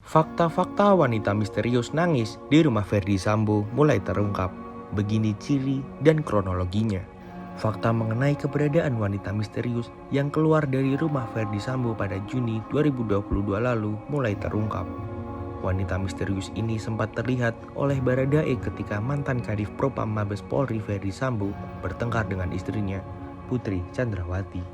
Fakta-fakta wanita misterius nangis di rumah Ferdy Sambo mulai terungkap. Begini ciri dan kronologinya. Fakta mengenai keberadaan wanita misterius yang keluar dari rumah Ferdy Sambo pada Juni 2022 lalu mulai terungkap. Wanita misterius ini sempat terlihat oleh Baradae ketika mantan Kadif Propam Mabes Polri Ferdy Sambo bertengkar dengan istrinya, Putri Chandrawati.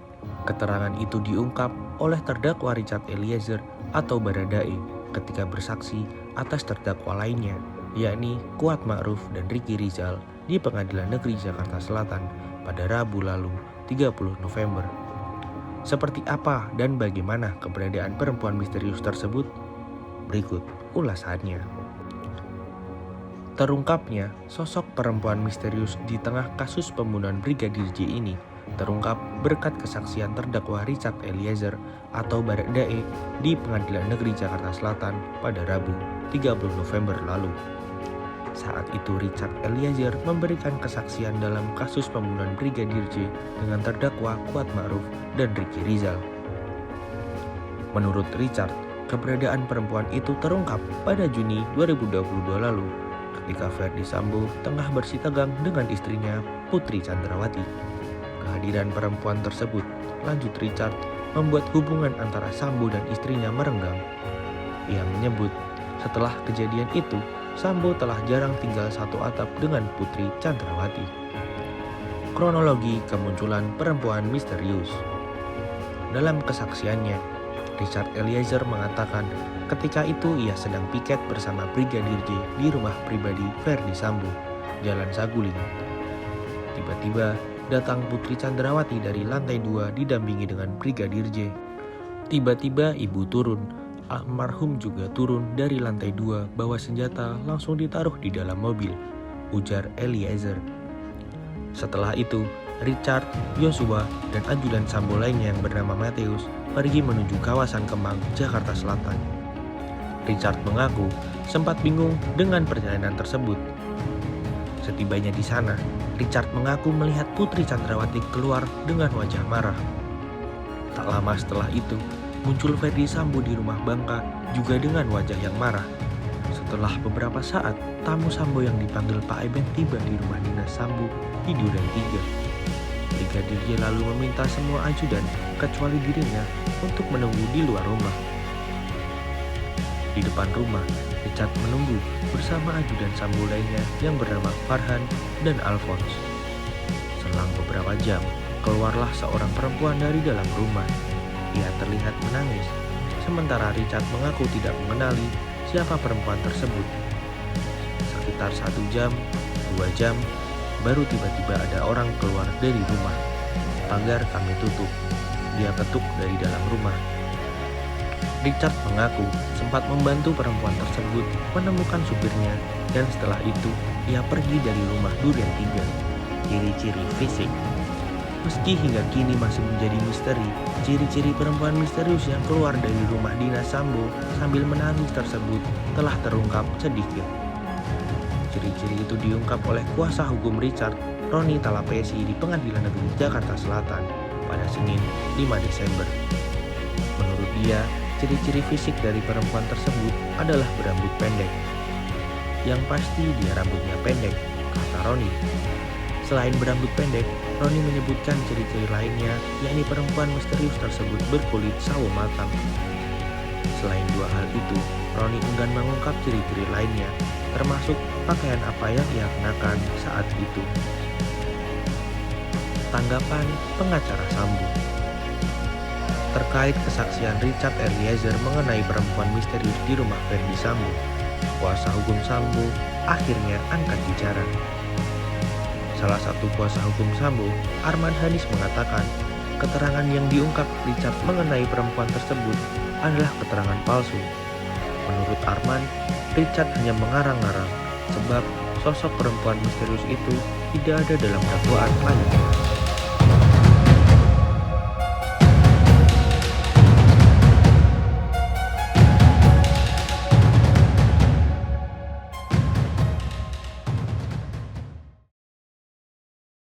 Keterangan itu diungkap oleh terdakwa Richard Eliezer atau Baradae ketika bersaksi atas terdakwa lainnya, yakni Kuat Ma'ruf dan Ricky Rizal di Pengadilan Negeri Jakarta Selatan pada Rabu lalu 30 November. Seperti apa dan bagaimana keberadaan perempuan misterius tersebut? Berikut ulasannya. Terungkapnya sosok perempuan misterius di tengah kasus pembunuhan Brigadir J ini terungkap berkat kesaksian terdakwa Richard Eliezer atau Baradae di Pengadilan Negeri Jakarta Selatan pada Rabu 30 November lalu. Saat itu Richard Eliezer memberikan kesaksian dalam kasus pembunuhan Brigadir J dengan terdakwa Kuat Ma'ruf dan Ricky Rizal. Menurut Richard, keberadaan perempuan itu terungkap pada Juni 2022 lalu ketika Ferdy Sambo tengah bersih tegang dengan istrinya Putri Chandrawati. Kehadiran perempuan tersebut, lanjut Richard, membuat hubungan antara Sambo dan istrinya merenggang. Ia menyebut, setelah kejadian itu, Sambo telah jarang tinggal satu atap dengan Putri Chandrawati. Kronologi kemunculan perempuan misterius. Dalam kesaksiannya, Richard Eliezer mengatakan ketika itu ia sedang piket bersama Brigadir J di rumah pribadi Ferdy Sambo, Jalan Saguling. Tiba-tiba datang Putri Chandrawati dari lantai 2 didampingi dengan Brigadir J. Tiba-tiba ibu turun, almarhum juga turun dari lantai 2 bawa senjata langsung ditaruh di dalam mobil, ujar Eliezer. Setelah itu, Richard, Joshua, dan ajudan Sambo lainnya yang bernama Mateus pergi menuju kawasan Kemang, Jakarta Selatan. Richard mengaku sempat bingung dengan perjalanan tersebut. Setibanya di sana, Richard mengaku melihat Putri Chandrawati keluar dengan wajah marah. Tak lama setelah itu, muncul Ferdy Sambo di rumah Bangka juga dengan wajah yang marah. Setelah beberapa saat, tamu Sambo yang dipanggil Pak Eben tiba di rumah dinas Sambo di Duren 3. Brigadir J lalu meminta semua ajudan kecuali dirinya untuk menunggu di luar rumah. Di depan rumah, Richard menunggu bersama ajudan Sambo lainnya yang bernama Farhan dan Alphonse. Selang beberapa jam, keluarlah seorang perempuan dari dalam rumah. Ia terlihat menangis, sementara Richard mengaku tidak mengenali siapa perempuan tersebut. Sekitar 1 jam, 2 jam, baru tiba-tiba ada orang keluar dari rumah. Pagar kami tutup. Dia ketuk dari dalam rumah. Richard mengaku sempat membantu perempuan tersebut menemukan supirnya dan setelah itu ia pergi dari rumah Duren 3. Ciri-ciri fisik. Meski hingga kini masih menjadi misteri, ciri-ciri perempuan misterius yang keluar dari rumah dinas Sambo sambil menangis tersebut telah terungkap sedikit. Ciri-ciri itu diungkap oleh kuasa hukum Richard, Roni Talapesi di Pengadilan Negeri Jakarta Selatan pada Senin 5 Desember. Menurut dia, ciri-ciri fisik dari perempuan tersebut adalah berambut pendek. Yang pasti dia rambutnya pendek, kata Roni. Selain berambut pendek, Roni menyebutkan ciri-ciri lainnya, yakni perempuan misterius tersebut berkulit sawo matang. Selain 2 hal itu, Roni enggan mengungkap ciri-ciri lainnya, termasuk pakaian apa yang ia kenakan saat itu. Tanggapan pengacara Sambo terkait kesaksian Richard Eliezer mengenai perempuan misterius di rumah Ferdy Sambo, kuasa hukum Sambo akhirnya angkat bicara. Salah satu kuasa hukum Sambo, Arman Hanis, mengatakan keterangan yang diungkap Richard mengenai perempuan tersebut adalah keterangan palsu. Menurut Arman, Richard hanya mengarang-arang sebab sosok perempuan misterius itu tidak ada dalam dakwaan lain.